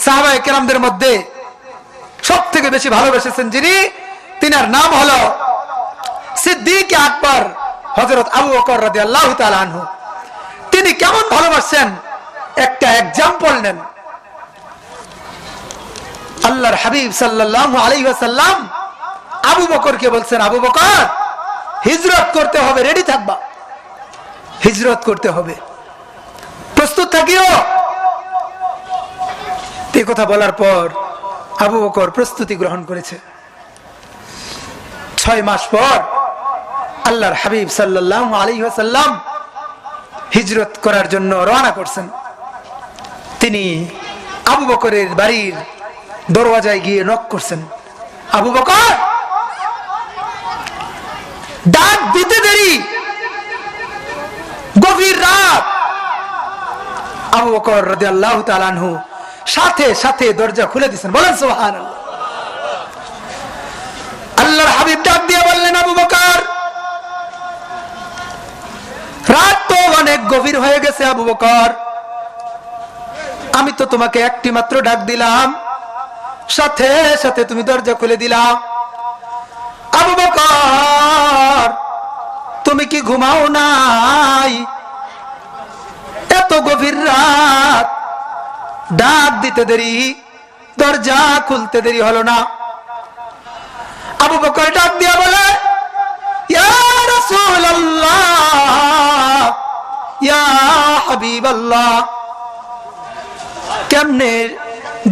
সাহাবায়ে কেরামদের মধ্যে সবথেকে বেশি ভালোবেসেছেন যিনি, তিনার নাম হলো সিদ্দিক আকবর হযরত আবু বকর রাদিয়াল্লাহু তাআলা আনহু। তিনি কেমন ভালোবাসেন একটা एग्जांपल নেন। আল্লাহর হাবিব সাল্লাল্লাহু আলাইহি ওয়াসাল্লাম আবু বকরকে বলছেন, আবু বকর হিজরত করতে হবে, রেডি থাকবা, হিজরত করতে হবে, প্রস্তুত থাকিও। এই কথা বলার পর আবু বকর প্রস্তুতি গ্রহণ করেছে। 6 মাস পর আল্লাহর হাবিব সাল্লাল্লাহু আলাইহি ওয়াসাল্লাম হিজরত করার জন্য রওনা করছেন। তিনি আবু বকরের বাড়ির দরওয়াজায় গিয়ে নক করছেন। আবু বকর, ডাক দিতে দেরি, গভীর রাত। আবু বকর রাদিয়াল্লাহু তাআলা আনহু সাথে সাথে দরজা খুলে দিয়েছেন। বলেন সুবহানাল্লাহ। আল্লাহর হাবিব ডাক দিয়ে বললেন, আবু বকর, রাত তো অনেক গভীর হয়ে গেছে। আবু বকর, আমি তো তোমাকে একটি মাত্র ডাক দিলাম, সাথে সাথে তুমি দরজা খুলে দিলাম। আবু বকর, তুমি কি ঘুমাও নাই? এত গভীর রাত, ডাক দিতে দেরি, দরজা খুলতে দেরি হলো না। আবু বকর ডাক দিয়া বলে, ইয়া রাসূলুল্লাহ, ইয়া হাবিবাল্লাহ, কেমনে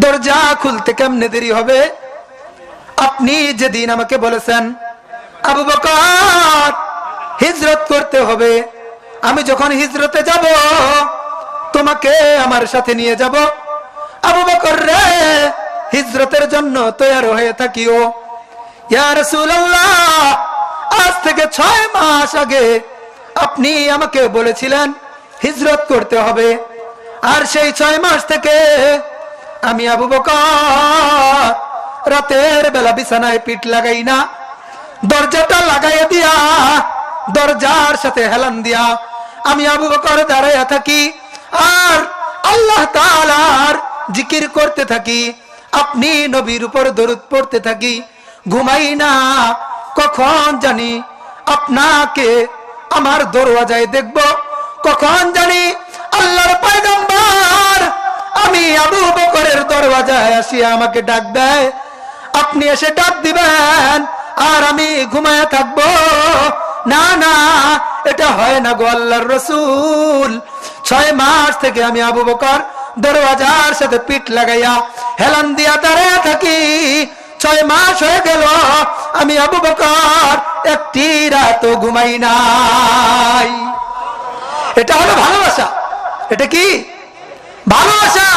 দরজা খুলতে কেমনে দেরি হবে? আপনি যেদিন আমাকে বলেছেন আবু বকর হিজরত করতে হবে, আমি যখন হিজরতে যাব তোমাকে আমার সাথে নিয়ে যাব। আবু বকর রে, হিজরতের জন্য তৈরি হয়ে থাকিও। ইয়া রাসূলুল্লাহ, আজ থেকে 6 মাস আগে আপনি আমাকে বলেছিলেন হিজরত করতে হবে, আর সেই 6 মাস থেকে আমি আবু বকর রাতের বেলা বিছানায় পিঠ লাগাই না, দরজাটা লাগাইয়া দিয়া, দরজার সাথে হেলান দিয়া আমি আবু বকর দাঁড়াইয়া থাকি আর আল্লাহ তাআলার জিকির করতে থাকি, আপনি নবীর উপর দরুদ পড়তে থাকি, ঘুমাই না। কখন জানি আপনাকে আমার দরওয়াজায় দেখব, কখন জানি আল্লাহর পয়গম্বর আমি আবু বকরের দরওয়াজায় আসিয়া আমাকে ডাক দেয়, আপনি এসে ডাক দিবেন আর আমি ঘুমায়া থাকবো। না না, এটা হয় না গো আল্লাহর রাসূল। 6 মাস থেকে আমি আবু বকর দরওয়াজার সাথে পিঠ লাগাইয়া হেলান দিয়া দাঁড়ায় থাকি, 6 মাস হয়ে গেল আমি আবু বকর একটি রাতও ঘুমাই নাই। এটা হলো ভালোবাসা। এটা কি ভালোবাসা?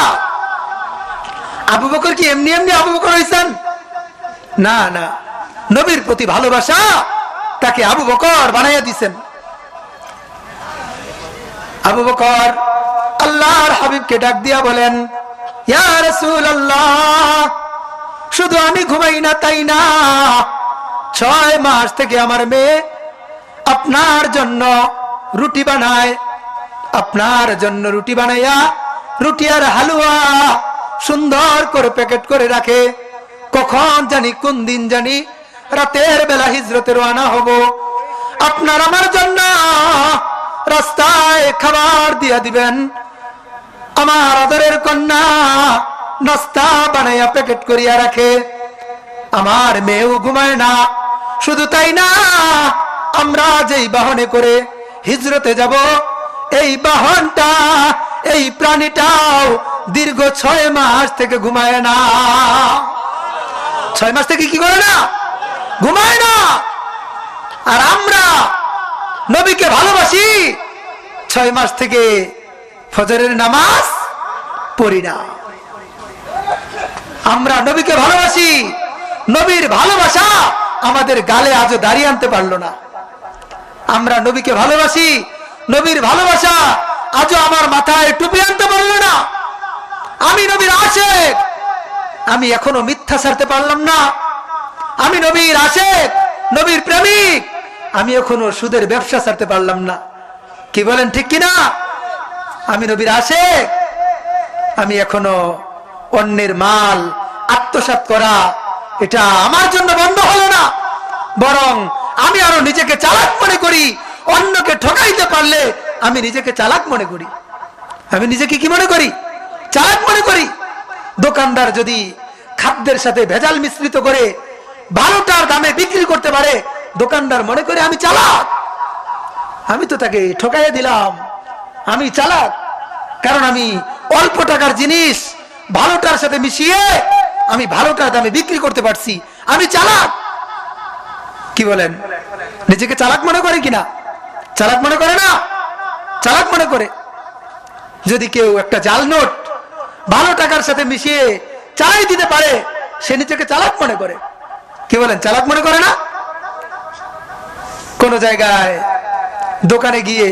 আবু বকর কি এমনি এমনি আবু বকর হইছেন? না না, নবীর প্রতি ভালোবাসা তাকে আবু বকর বানাইয়া দিছেন। আবু বকর আল্লাহর হাবিবকে ডাক দিয়া বলেন, ইয়া রাসূলুল্লাহ, শুধু আমি ঘুমাই না তাই না, 6 মাস থেকে আমার মেয়ে আপনার জন্য রুটি বানায়, আপনার জন্য রুটি বানাইয়া রুটি আর হালুয়া সুন্দর করে প্যাকেট করে রাখে। কখন জানি, কোন দিন জানি রাতের বেলা হিজরতে রওনা হব, আপনার আমার জন্য রাস্তায় খাবার দিয়া দিবেন। আমার আদরের কন্যা নাস্তা বানাইয়া প্যাকেট করিয়া রাখে, আমার মেয়েও ঘুমায় না। শুধু তাই না, আমরা যেই বাহনে করে হিজরতে যাব, এই বাহনটা, এই প্রাণীটাও দীর্ঘ 6 মাস থেকে ঘুমায় না। 6 মাস থেকে কি করে না? ঘুমায় না। আর আমরা নবীকে ভালোবাসি, 6 মাস থেকে ফজরের নামাজ পড়ি না। আমরা নবীকে ভালোবাসি, নবীর ভালোবাসা আমাদের গালে আজও দাঁড়িয়ে আনতে পারলো না। আমরা নবীকে ভালোবাসি, নবীর ভালোবাসা আজও আমার মাথায় টুপি আনতে পারলো না। আমি নবীর আশেক, আমি এখনো মিথ্যা ছাড়তে পারলাম না। আমি নবীর আশেক, নবীর প্রেমিক, আমি এখনো সুদের ব্যবসা ছাড়তে পারলাম না। কি বলেন, ঠিক কিনা? আমি নবীর আশেক, আমি এখনো অন্যের মাল আত্মসাৎ করা এটা আমার জন্য বন্ধ হলো না, বরং আমি আরো নিজেকে চালাক মনে করি। অন্যকে ঠকাইতে পারলে আমি নিজেকে চালাক মনে করি। আমি নিজেকে কি মনে করি? চালাক মনে করি। দোকানদার যদি খাদ্যের সাথে ভেজাল মিশ্রিত করে ভালোটার দামে বিক্রি করতে পারে, দোকানদার মনে করে আমি চালাক, আমি তো তাকে ঠকাইয়া দিলাম, আমি চালাক, কারণ আমি অল্প টাকার জিনিস ভালোটার সাথে মিশিয়ে আমি ভালোটার দামে বিক্রি করতে পারছি, আমি চালাক। কি বলেন? নিজেকে চালাক মনে করে কিনা? চালাক মনে করে না? চালাক মনে করে। যদি কেউ একটা জাল নোট ভালো টাকার সাথে মিশিয়ে চালাই দিতে পারে, সে নিজেকে চালাক মনে করে। কি বলেন? চালাক মনে করে না? কোন জায়গায় দোকানে গিয়ে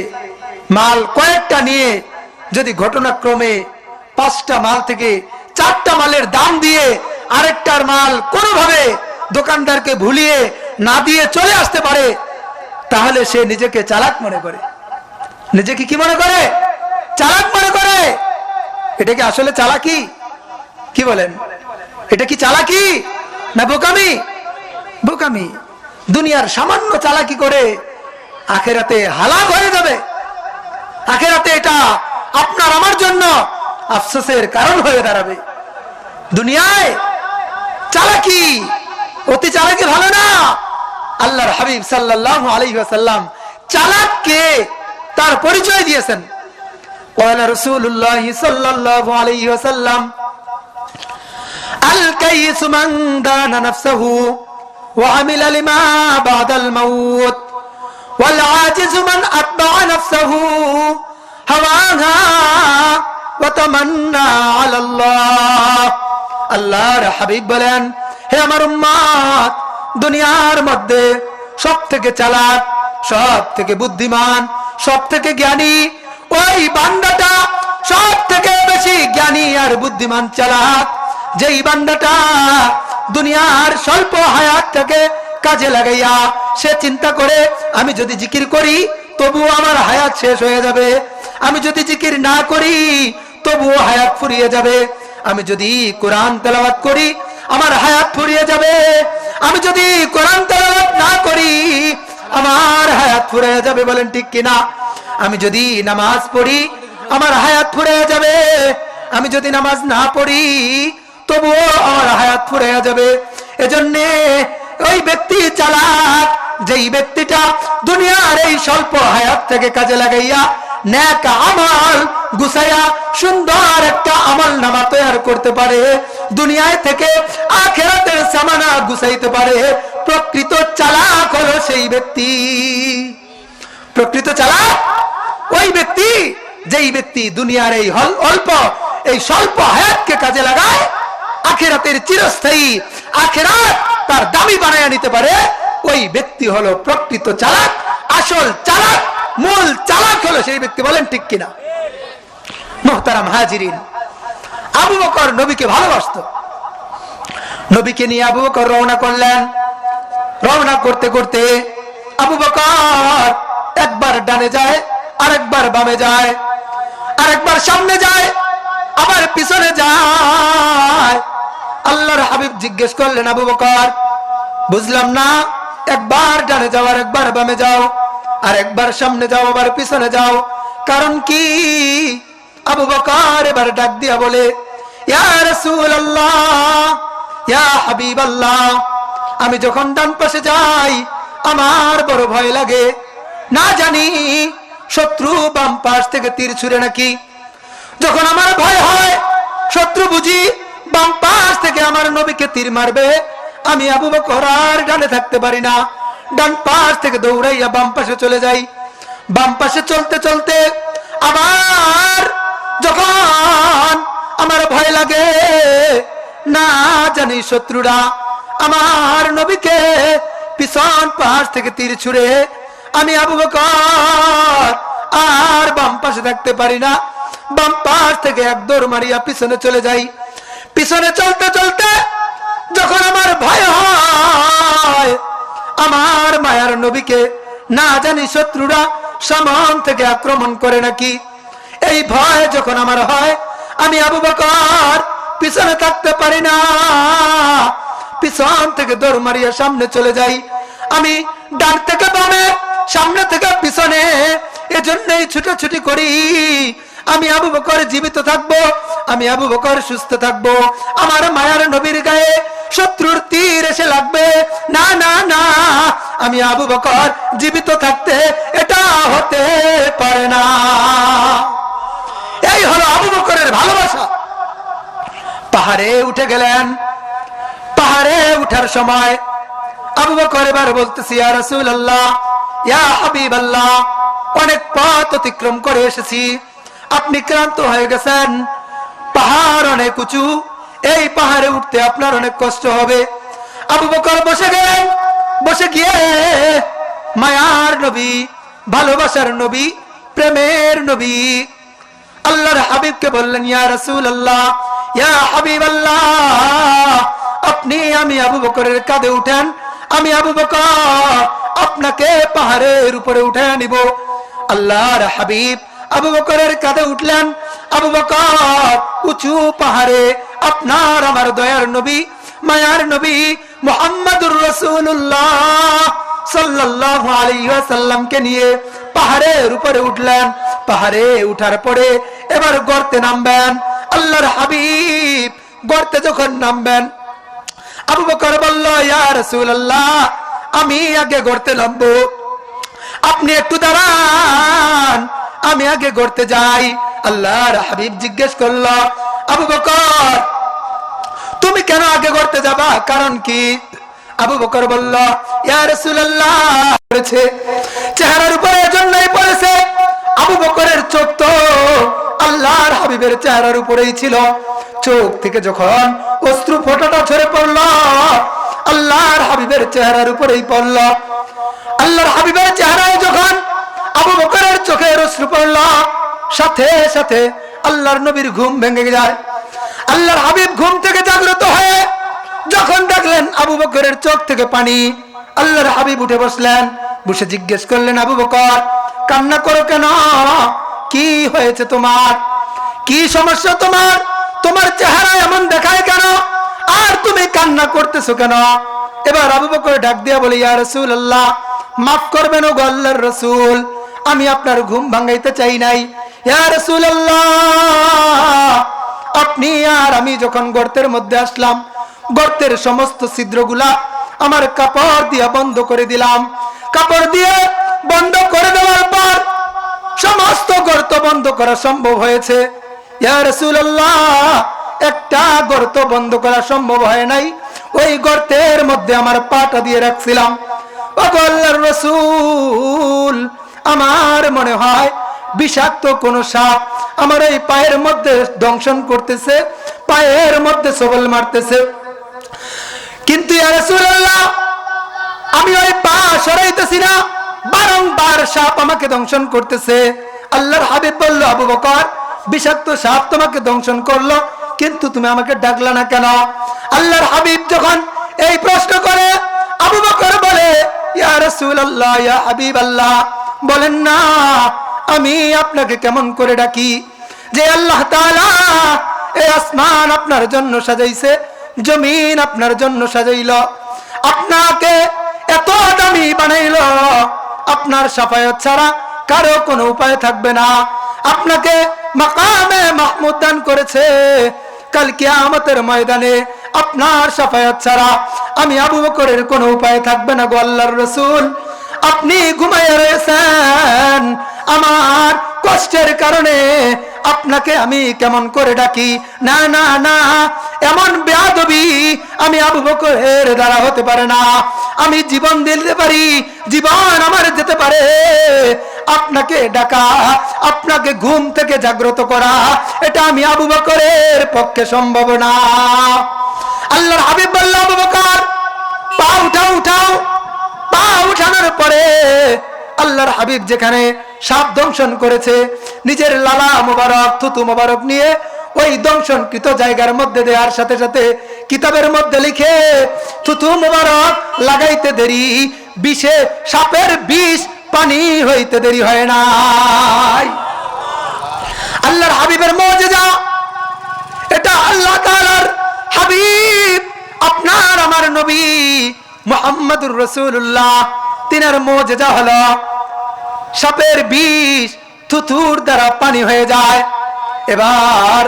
মাল কয়েকটা নিয়ে যদি ঘটনাক্রমে 5টা মাল থেকে 4টা মালের দাম দিয়ে আরেকটার মাল কোনোভাবে দোকানদারকে ভুলিয়ে না দিয়ে চলে আসতে পারে, তাহলে সে নিজেকে চালাক মনে করে। নিজেকে কি মনে করে? চালাক মনে করে। এটা কি আসলে চালাকি? কি বলেন? এটা কি চালাকি না বোকামি? বোকামি। দুনিয়ার সামান্য চালাকি করে আখেরাতে হালাক হয়ে যাবে। আখেরাতে এটা আপনার আমার জন্য আফসোসের কারণ হয়ে দাঁড়াবে। দুনিয়ায় চালাকি, অতি চালাকি ভালো না। আল্লাহর হাবিব সাল্লাল্লাহু আলাইহি ওয়াসাল্লাম চালাককে তার পরিচয় দিয়েছেন। قال رسول الله صلى الله عليه وسلم الكيس من دان نفسه وعمل لما بعد الموت والعاجز من أتبع نفسه هواها وتمنى على الله। আল্লাহর হাবিব বলেন, হে আমার উম্মত, দুনিয়ার মধ্যে সবথেকে চালাক, সবথেকে বুদ্ধিমান, সবথেকে জ্ঞানী ওই বান্দাটা, সবথেকে বেশি জ্ঞানী আর বুদ্ধিমান চালাক যেই বান্দাটা দুনিয়ার স্বল্প হায়াতটাকে কাজে লাগাইয়া সে চিন্তা করে, আমি যদি জিকির করি তবুও আমার হায়াত শেষ হয়ে যাবে, আমি যদি জিকির না করি তবুও হায়াত ফুরিয়ে যাবে, আমি যদি কোরআন তেলাওয়াত করি আমার হায়াত ফুরিয়ে যাবে, আমি যদি কোরআন তেলাওয়াত না করি আমার হায়াত ফুরিয়ে যাবে। বলেন ঠিক কিনা? আমি যদি নামাজ পড়ি আমার হায়াত ফুরিয়ে যাবে, আমি যদি নামাজ না পড়ি তবুও আমার হায়াত ফুরিয়ে যাবে। এজন্য ওই ব্যক্তি চালাক যেই ব্যক্তিটা দুনিয়ার এই স্বল্প হায়াত থেকে কাজে লাগাইয়া নেক আমল গুছাইয়া সুন্দর একটা আমল নামা তৈরি করতে পারে, দুনিয়ায় থেকে আখিরাতের সামানা গুছাইতে পারে। প্রকৃত চালাক হলো সেই ব্যক্তি। প্রকৃত চালাক ওই ব্যক্তি যেই ব্যক্তি দুনিয়ার এই অল্প এই স্বল্প হায়াতকে কাজে লাগায় আখিরাতের চিরস্থায়ী আখিরাত তার দামি বানায় নিতে পারে। ওই ব্যক্তি হলো প্রকৃত চালাক। আসল চালাক, মূল চালাক হলো সেই ব্যক্তি। বলেন ঠিক কিনা? মুহতারাম হাজিরিন, আবু বকর নবীকে ভালোবাসতো। নবীকে নিয়ে আবু বকর রওনা করলেন। রওনা করতে করতে আবু বকর একবার ডানে যায়, আরেকবার বামে যায়, আরেকবার সামনে যায়, আবার পিছনে যায়। আল্লাহর হাবিব জিজ্ঞেস করলেন, আবু বকর বুঝলাম না, একবার ডানে যাও আর একবার বামে যাও, আর একবার সামনে যাও আবার পিছনে যাও, কারণ কি? আবু বকর এবার ডাক দিয়া বলে, ইয়া রাসূলুল্লাহ, ইয়া হাবিবাল্লাহ, আমি যখন ডান পাশে যাই আমার বড় ভয় লাগে, না জানি শত্রু বাম পাশ থেকে তীর ছুঁড়ে নাকি। যখন আমার ভয় হয় শত্রু বুঝি বাম পাশ থেকে আমার নবীকে তীর মারবে, আমি আবু বকর আর ডানে থাকতে পারি না, ডান পাশ থেকে দৌড়াইয়া বাম পাশে চলে যাই। বাম পাশে চলতে চলতে আবার যখন আমার ভয় লাগে, না জানি শত্রুরা আমার নবীকে পিছন পাশ থেকে তীর ছুঁড়ে, আমি আবু বকর আর বাম পাশে থাকতে পারি না, বাম পাশ থেকে এক দৌড় মারিয়া পিছনে চলে যাই। পিছনে চলতে চলতে যখন আমার ভয় হয় আমার মায়ার নবীকে না জানি শত্রুরা সামন থেকে আক্রমণ করে নাকি, এই ভয় যখন আমার হয় আমি আবু বকর পিছনে থাকতে পারি না, পিছন থেকে দৌড় মারিয়া সামনে চলে যাই। আমি ডান থেকে বামে, সামনে থেকে পিছনে, এজন্যই ছুটোছুটি করি। আমি আবু বকর জীবিত থাকবো, আমি আবু বকর সুস্থ থাকবো, আমার মায়ার নবীর গায়ে শত্রুর তীর এসে লাগবে না, না, না, আমি আবু বকর জীবিত থাকতে এটা হতে পারে না। এই হলো আবু বকরের ভালোবাসা। পাহাড়ে উঠে গেলেন। পাহাড়ে উঠার সময় আবু বকর এবার বলতেছি, ইয়া রাসূলুল্লাহ, ইয়া হাবিবাল্লাহ, অনেক পথ অতিক্রম করে এসেছি, আপনি ক্লান্ত হয়ে গেছেন, পাহাড় অনেক উঁচু, এই পাহাড়ে উঠতে আপনার অনেক কষ্ট হবে। আবু বকর বসে গেলেন। বসে গিয়ে মায়ার নবী, ভালোবাসার নবী, প্রেমের নবী আল্লাহর হাবিবকে বললেন, ইয়া রাসূলুল্লাহ, ইয়া হাবিবাল্লাহ, আপনি আমি আবু বকরের কাঁধে উঠেন, আমি আবু বকর আপনাকে পাহাড়ের উপরে উঠে নিব। আল্লাহর হাবিব আবু বকরের কাঁধে উঠলেন। আবু বকর উঁচু পাহাড়ে আপনার আমার দয়ার নবী, মায়ার নবী মুহাম্মদুর রাসূলুল্লাহ সাল্লাল্লাহু আলাইহি ওয়াসাল্লামকে নিয়ে পাহাড়ের উপরে উঠলেন। পাহাড়ে উঠার পরে এবার গর্তে নামবেন। আল্লাহর হাবিব গর্তে যখন নামবেন, আবু বকর বলল, ইয়া রাসূলুল্লাহ, আমি আগে গর্তে নামবো, আপনি একটু দাঁড়ান, আমি আগে গর্তে যাই। আল্লাহর হাবিব জিজ্ঞেস করল, আবু বকর, তুমি কেন আগে গর্তে যাবা, কারণ কি? আবু বকর বলল, ইয়া রাসূলুল্লাহ, পড়েছে চেহারার উপরে, এজন্যই পড়েছে। আবু বকরের চোখ তো আল্লাহর হাবিবের চেহারার উপরেই ছিল। চোখ থেকে যখন অশ্রু ফোঁটাটা ঝরে পড়ল, আল্লাহর হাবিবের চেহারার উপরেই পড়ল। আল্লাহর হাবিবের চেহারায় যখন আবু বকরের চোখের অশ্রু পড়ল, সাথে সাথে আল্লাহর নবীর ঘুম ভেঙে যায়। আল্লাহর হাবিব ঘুম থেকে জাগ্রত হয়ে যখন দেখলেন আবু বকরের চোখ থেকে পানি, আল্লাহর হাবিব উঠে বসলেন। বসে জিজ্ঞেস করলেন, আবু বকর, কান্না করো কেন? কি হয়েছে তোমার? কি সমস্যা তোমার? তোমার চেহারা এমন দেখায় কেন? আর তুমি কান্না করতেছো কেন? এবার আবু বকর ডাক দিয়া বলে, ইয়া রাসূলুল্লাহ, মাফ করবেন ও আল্লাহর রাসূল, আমি আপনার ঘুম ভাঙাইতে চাই নাই। ইয়া রাসূলুল্লাহ, আপনি আর আমি যখন গর্তের মধ্যে আসলাম, গর্তের সমস্ত ছিদ্রগুলা আমার কাপড় দিয়ে বন্ধ করে দিলাম। কাপড় দিয়ে বন্ধ করে দেওয়ার পর সমস্ত গর্ত বন্ধ করা সম্ভব হয়েছে। ইয়া রাসূলুল্লাহ, একটা গর্ত বন্ধ করা সম্ভব হয় নাই। ওই গর্তের মধ্যে আমার পাটা দিয়ে রাখছিলাম। ও আল্লাহর রাসূল, আমার মনে হয় বিষাক্ত কোন সাপ আমার এই পায়ের মধ্যে দংশন করতেছে, পায়ের মধ্যে সবল মারতেছে। কিন্তু ইয়া রাসূলুল্লাহ, আমি ওই পা সরাইতেছি না, বারংবার সাপ আমাকে দংশন করতেছে। আল্লাহর হাবিব বলল, আবু বকর, বিষাক্ত সাপ তোমাকে দংশন করলো, কিন্তু তুমি আমাকে ডাকলা না কেন? আল্লাহর হাবিব যখন এই প্রশ্ন করে, আবু বকর বলে, ইয়া রাসূলুল্লাহ, ইয়া হাবিবাল্লাহ, বলেন না আমি আপনাকে কেমন করে ডাকি? যে আল্লাহ তাআলা এই আসমান আপনার জন্য সাজাইছে, জমিন আপনার জন্য সাজাইল, আপনাকে এত দামি বানাইল, আপনার শাফায়াত ছাড়া কারো কোনো উপায় থাকবে না। আপনাকে মাকামে মাহমুদ দান করেছে, কাল কিয়ামতের ময়দানে আপনার শাফায়াত ছাড়া আমি আবু বকরের কোনো উপায় থাকবে না। গো আল্লাহর রাসূল, আপনি ঘুমাইয়া রয়েছেন, আমার কষ্টের কারণে আপনাকে আমি কেমন করে ডাকি? না না না, এমন বেয়াদবি আমি আবু বকরের দ্বারা হতে পারে না। আমি জীবন দিতে পারি, জীবন আমার যেতে পারে, আপনাকে ডাকা, আপনাকে ঘুম থেকে জাগ্রত করা, এটা আমি আবু বকরের পক্ষে সম্ভব না। আল্লাহর হাবিব বলল, আবু বকর, পা উঠাও, উঠাও। পা উঠানোর পরে আল্লাহর হাবিব যেখানে সাপ দংশন করেছে, নিজের লালা মোবারক, থুতু মোবারক নিয়ে ওই দংশনকৃত জায়গার মধ্যে দেওয়ার সাথে সাথে কিতাবের মধ্যে লিখে, থুতু মোবারক লাগাইতে দেরি, বিষে সাপের বিষ পানি হইতে দেরি হয় নাই। আল্লাহর হাবিবের মুজিজা, এটা আল্লাহ তাআলার হাবিব আপনার আমার নবী মুহাম্মদুর রাসূলুল্লাহ, তিনার মুজিজা হলো সাপের বিষ থুথুর দ্বারা পানি হয়ে যায়। এবার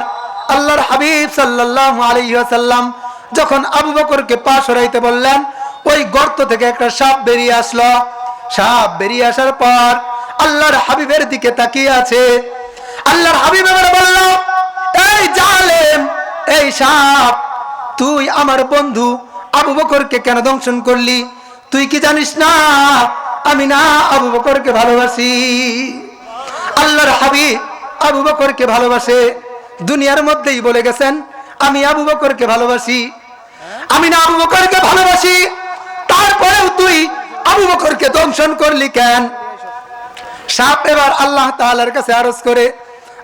আল্লাহর হাবিব সাল্লাল্লাহু আলাইহি ওয়াসাল্লাম যখন আবু বকরকে পা সরাইতে বললেন, ওই গর্ত থেকে একটা সাপ বেরিয়ে আসলো। সাপ বেরিয়ে আসার পর আল্লাহর হাবিবের দিকে তাকিয়ে আছে। আল্লাহর হাবিব এবার বলল, এই জালেম, এই সাপ, তুই আমার বন্ধু আবু বকরকে কেন দংশন করলি? তুই কি জানিস না আমি না আবু বকরকে ভালোবাসি? আল্লাহর হাবিব আবু বকরকে ভালোবাসে, দুনিয়ার মধ্যেই বলে গেছেন আমি আবু বকরকে ভালোবাসি, আমি না আবু বকরকে ভালোবাসি। তারপরেও তুই আবু বকরকে দংশন করলি কেন? সাপ এবার আল্লাহ তাআলার কাছে আরজ করে,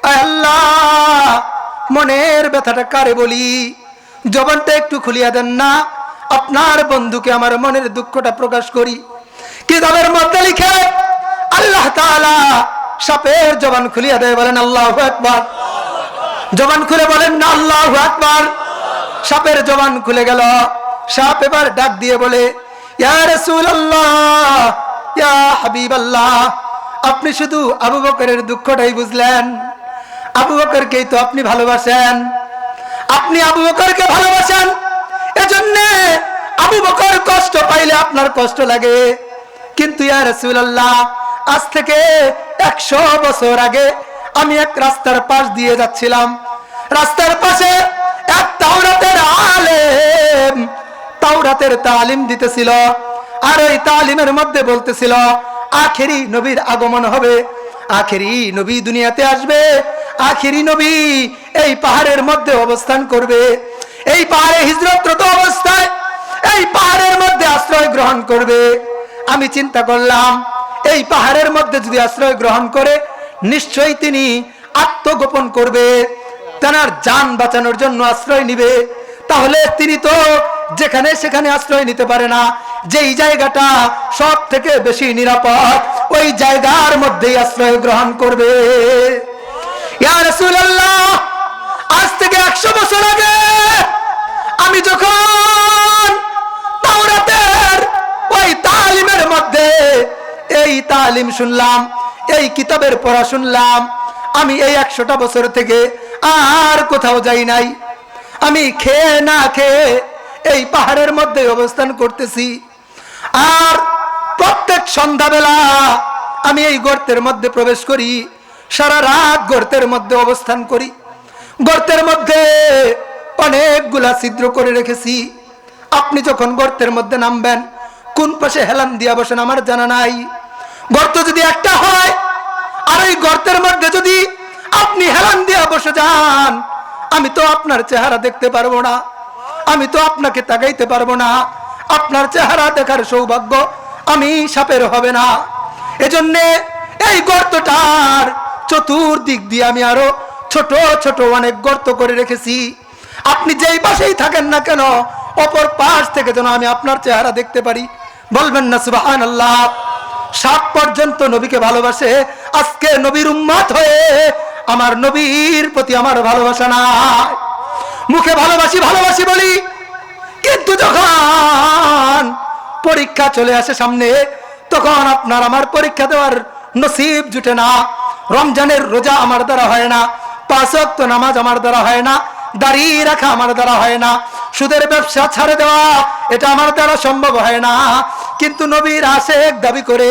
আয় আল্লাহ, মনের ব্যথাটা কারে বলি, জবানটা একটু খুলিয়া দেন না, আপনার বন্ধুকে আমার মনের দুঃখটা প্রকাশ করি। কিতাবের মধ্যে লিখে আল্লাহ তাআলা সাপের জবান খুলিয়া দেয়, বলেন আল্লাহু আকবার। জবান খুলে বলেন না আল্লাহু আকবার। সাপের জবান খুলে গেল। সাপ এবার ডাক দিয়ে বলে, ইয়া রাসূলুল্লাহ, ইয়া হাবিবাল্লাহ, আপনি শুধু আবু বকরের দুঃখটাই বুঝলেন, আবু বকরকেই তো আপনি ভালোবাসেন, আপনি আবু বকরকে ভালোবাসেন, এজন্য আবু বকর কষ্ট পাইলে আপনার কষ্ট লাগে। কিন্তু ইয়া রাসূলুল্লাহ, আজ থেকে 100 বছর আগে আমি এক রাস্তার পাশ দিয়ে যাচ্ছিলাম, রাস্তার পাশে এক তাওরাতের আলেম তাওরাতের তালিম দিতেছিল, আর ওই তালিমের মধ্যে বলতেছিল আখেরি নবীর আগমন হবে, আখেরি নবী দুনিয়াতে আসবে, আখেরি নবী এই পাহাড়ের মধ্যে অবস্থান করবে, এই পাহাড়ে হিজরতরত অবস্থায় এই পাহাড়ের মধ্যে আশ্রয় গ্রহণ করবে। আমি চিন্তা করলাম, এই পাহাড়ের মধ্যে যদি আশ্রয় গ্রহণ করে নিশ্চয়ই তিনি আত্মগোপন করবে, তার জান বাঁচানোর জন্য আশ্রয় নিবে। তাহলে তিনি তো যেখানে সেখানে আশ্রয় নিতে পারে না, যেই জায়গাটা সব থেকে বেশি নিরাপদ ওই জায়গার মধ্যেই আশ্রয় গ্রহণ করবে। ইয়া রাসূলুল্লাহ, আজ থেকে 100 বছর আগে আমি যখন তাওরাতের ওই তালিমের মধ্যে এই তালিম শুনলাম, এই কিতাবের পড়া শুনলাম, আমি এই 100টা বছর থেকে আর কোথাও যাই নাই, আমি খেয়ে না খেয়ে এই পাহাড়ের মধ্যে অবস্থান করতেছি। আর প্রত্যেক সন্ধ্যাবেলা আমি এই গর্তের মধ্যে প্রবেশ করি, সারা রাত গর্তের মধ্যে অবস্থান করি। গর্তের মধ্যে অনেকগুলা ছিদ্র করে রেখেছি। আপনি যখন গর্তের মধ্যে নামবেন কোন পাশে হেলান দিয়া বসেন আমার জানা নাই। গর্ত যদি একটা হয় আর ওই গর্তের মধ্যে যদি আপনি হেলান দিয়া বসে যান, আমি তো আপনার চেহারা দেখতে পারবো না, আমি তো আপনাকে তাকাইতে পারবো না, আপনার চেহারা দেখার সৌভাগ্য আমি সাপের হবে না। এজন্য এই গর্তটার চতুর্দিক দিয়ে আমি আরো ছোট ছোট অনেক গর্ত করে রেখেছি। আপনি যেই পাশেই থাকেন না কেন অপর পাশ থেকে যেন আমি আপনার চেহারা দেখতে পারি। বলবেন না সুবহানাল্লাহ। সাপ পর্যন্ত নবীকে ভালোবাসে, আজকে নবীর উম্মত হয়ে আমার নবীর প্রতি আমার ভালোবাসা নাই। মুখে ভালোবাসি ভালোবাসি বলি, কিন্তু যখন পরীক্ষা চলে আসে সামনে তখন আপনার আমার পরীক্ষা দেওয়ার নসিব জুটে না। রমজানের রোজা আমার দ্বারা হয় না, 5 ওয়াক্ত নামাজ আমার দ্বারা হয় না, দাড়ি রাখা আমার দ্বারা হয় না, সুদের ব্যবসা ছাড়ে দেওয়া এটা আমার দ্বারা সম্ভব হয় না। কিন্তু নবীর আশেক দাবি করে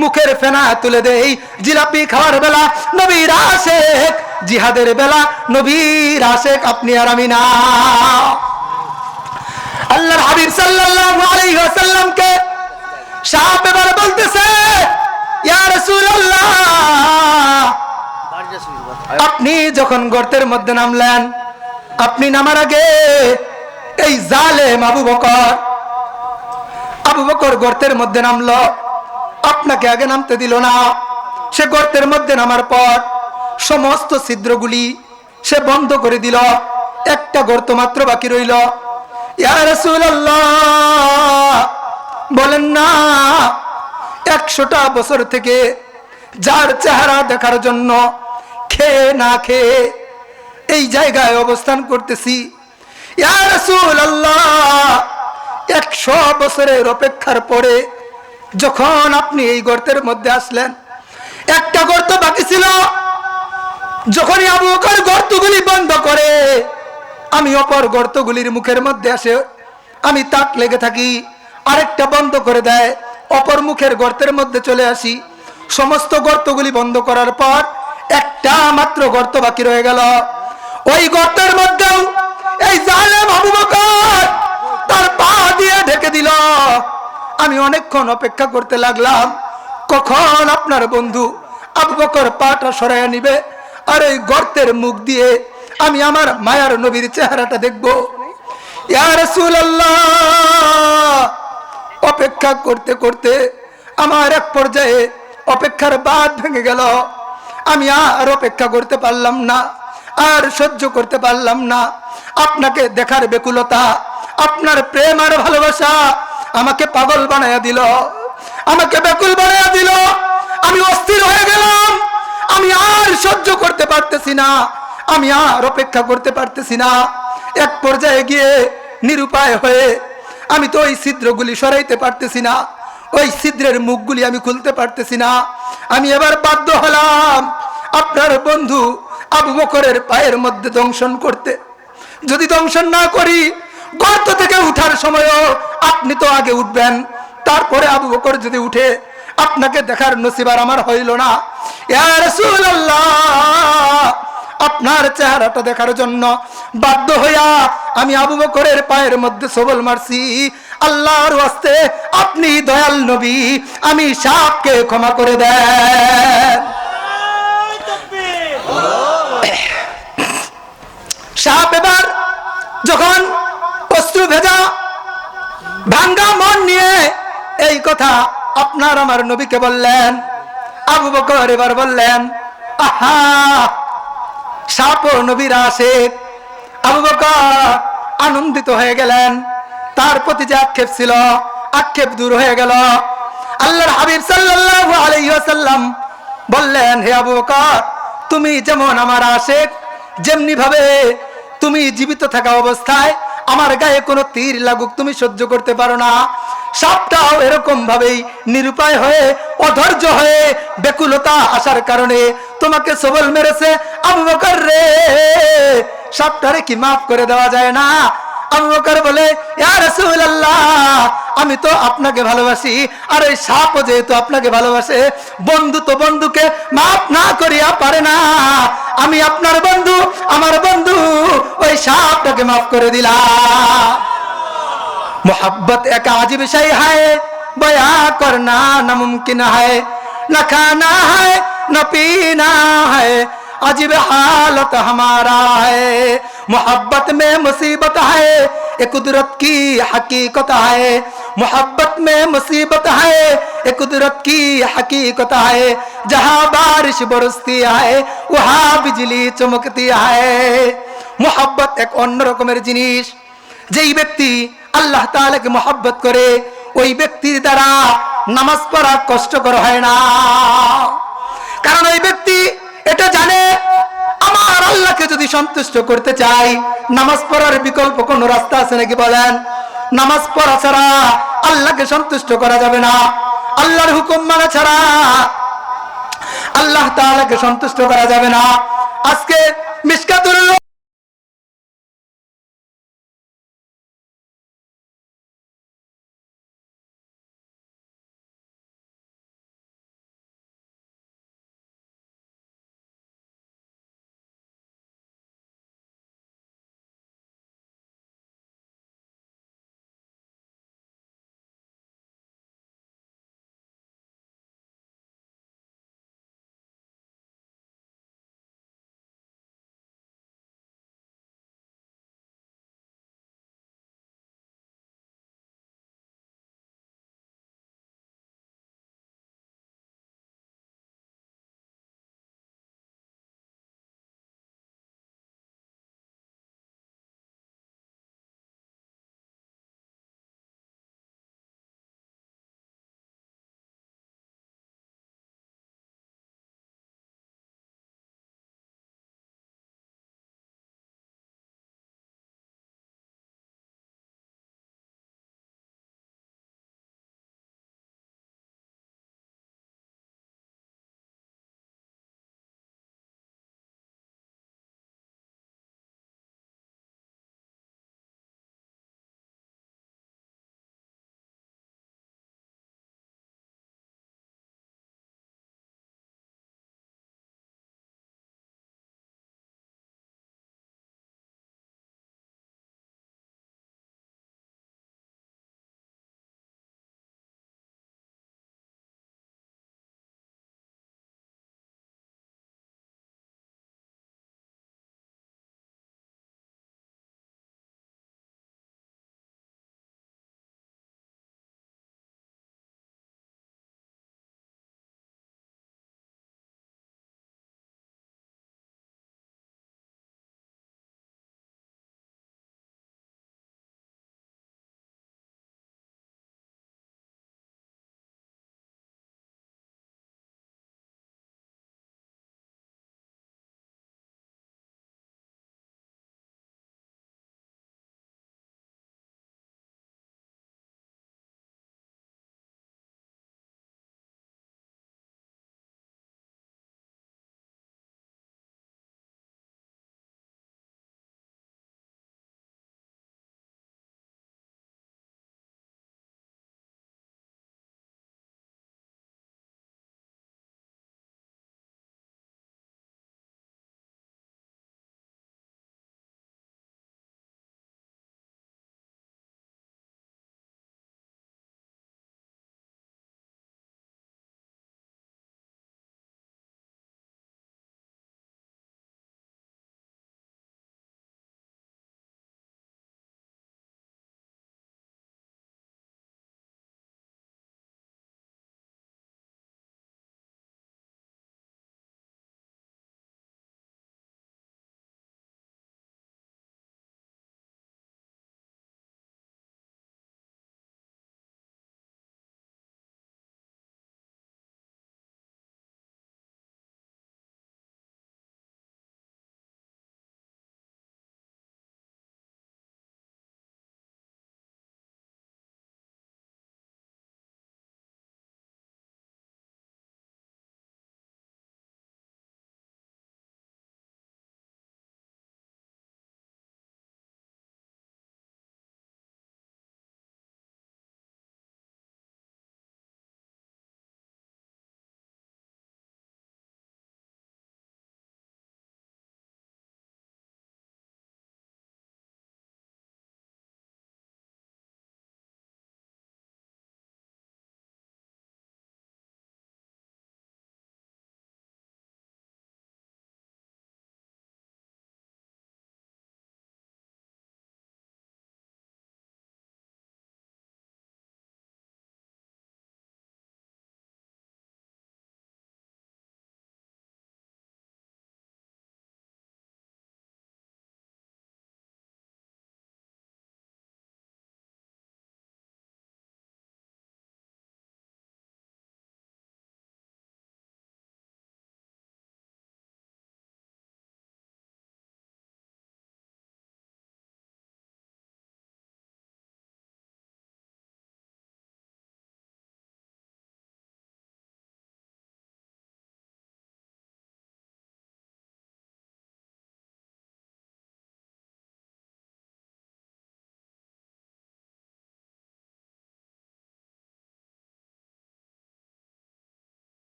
মুখের ফেনা তুলে দেই জিলাপি খাওয়ার বেলা নবীর আশেক, জিহাদের বেলা নবীর আশেক আপনি আর আমি না। আল্লাহর হাবিব সাল্লাল্লাহু আলাইহি ওয়াসাল্লামকে সাপ এবার বলতেছে, ইয়া রাসূলুল্লাহ, আপনি যখন গর্তের মধ্যে নামলেন, আপনি নামার আগে এই জালেম আবু বকর গর্তের মধ্যে নামলো, আপনাকে আগে নামতে দিল না। সে গর্তের মধ্যে নামার পর সমস্ত ছিদ্রগুলি সে বন্ধ করে দিল, একটা গর্ত মাত্র বাকি রইল। ইয়া রাসূলুল্লাহ, বলেন না 100টা বছর থেকে যার চেহারা দেখার জন্য খেয়ে না খেয়ে এই জায়গায় অবস্থান করতেছি। ইয়া রাসূলুল্লাহ, 100 বছরের অপেক্ষার পরে যখন আপনি এই গর্তের মধ্যে আসলেন, একটা গর্ত বাকি ছিল। যখনই আবু বকর গর্তগুলি বন্ধ করে, আমি অপর গর্তগুলির মুখের মধ্যে আসে আমি তাক লেগে থাকি, আরেকটা বন্ধ করে দেয়, অপর মুখের গর্তের মধ্যে চলে আসি। সমস্ত গর্তগুলি বন্ধ করার পর একটা মাত্র গর্ত বাকি রয়ে গেল। ওই গর্তের মধ্যেও এই জালেম আবু বকর তার পা দিয়ে ঢেকে দিল। আমি অনেকক্ষণ অপেক্ষা করতে লাগলাম, কখন আপনার বন্ধু আবু বকর পাটা সরাইয়া নিবে, আর এই গর্তের মুখ দিয়ে আমি আমার মায়ার নবীর চেহারাটা দেখবো। ইয়া রাসূলুল্লাহ, অপেক্ষা করতে করতে আমার এক পর্যায়ে অপেক্ষার বাঁধ ভেঙে গেল। আমি আর অপেক্ষা করতে পারলাম না, আর সহ্য করতে পারলাম না। আপনাকে দেখার ব্যাকুলতা, আপনার প্রেম আর ভালোবাসা আমাকে পাগল বানায়া দিল, আমাকে ব্যাকুল বানায়া দিল। আমি অস্থির হয়ে গেলাম, আমি আর সহ্য করতে পারতেছি না, আমি আর অপেক্ষা করতে পারতেছি না। এক পর্যায়ে গিয়ে নিরুপায় হয়ে আমি তো ওই ছিদ্রগুলি সরাইতে পারতেছি না, ওই ছিদ্রের মুখগুলি আমি খুলতে পারতেছি না। আমি এবার বাধ্য হলাম আপনার বন্ধু আবু বকরের পায়ের মধ্যে দংশন করতে। যদি দংশন না করি, গর্ত থেকে উঠার সময়ও আপনি তো আগে উঠবেন, তারপরে আবু বকর যদি উঠে, আপনাকে দেখার নসিব আর আমার হইল না। ইয়া রাসূলুল্লাহ, আপনার চেহারাটা দেখার জন্য বাধ্য হইয়া আমি আবু বকরের পায়ের মধ্যে সবল মারছি। আল্লাহর ওয়াস্তে আপনি দয়াল নবী, আমি সাপকে ক্ষমা করে দেন। সাপ এবার যখন অশ্রু ভেজা ভাঙ্গা মন নিয়ে এই কথা আপনার আমার নবীকে বললেন, আবু বকর এবার বললেন, আহা, সাপ ও নবীর আশিক। আবু বকর আনন্দিত হয়ে গেলেন, তার প্রতি যে আক্ষেপ ছিল আক্ষেপ দূর হয়ে গেল। আল্লাহর হাবিব সাল্লাল্লাহু আলাইহি ওয়াসাল্লাম বললেন, হে আবু বকর, তুমি যেমন আমার আশিক, যেমনি ভাবে তুমি জীবিত থাকা অবস্থায় আমার গায়ে কোনো তীর লাগুক তুমি সহ্য করতে পারো না, সাপটাও এরকম ভাবেই নিরুপায় হয়ে, অধৈর্য হয়ে, ব্যাকুলতা আসার কারণে তোমাকে সবল মেরেছে। আবু বকর রে, সাপটারে কি মাফ করে দেওয়া যায় না? আবু বকর বলে, ইয়া রাসূলুল্লাহ, আমি তো আপনাকে ভালোবাসি, আর ওই সাপও যেহেতু আপনাকে ভালোবাসে, বন্ধু তো বন্ধুকে মাফ না করিয়া পারে না। আমি আপনার বন্ধু, আমার বন্ধু ওই সাপটাকে মাফ করে দিলাম। मोहब्बत एक अजीब शय है, बया करना नामुमकिन है, न खाना है न पीना है, अजीब हालत हमारा है। मोहब्बत में मुसीबत है, ये कुदरत की हकीकत है। मोहब्बत में मुसीबत है, ये कुदरत की हकीकत है। जहाँ बारिश बरसती है, वहाँ बिजली चमकती है। मोहब्बत एक अन्य रकमेर जिनिस। যেই ব্যক্তি আল্লাহ তাআলাকে মহব্বত করে, ওই ব্যক্তির দ্বারা নামাজ পড়া কষ্টকর হয় না। কারণ ওই ব্যক্তি এটা জানে, আমার আল্লাহকে যদি সন্তুষ্ট করতে চাই, নামাজ পড়ার বিকল্প কোন রাস্তা আছে নাকি বলেন? নামাজ পড়া ছাড়া আল্লাহকে সন্তুষ্ট করা যাবে না। আল্লাহর হুকুম মানা ছাড়া আল্লাহ তাআলাকে সন্তুষ্ট করা যাবে না। আজকে মিশকাতুল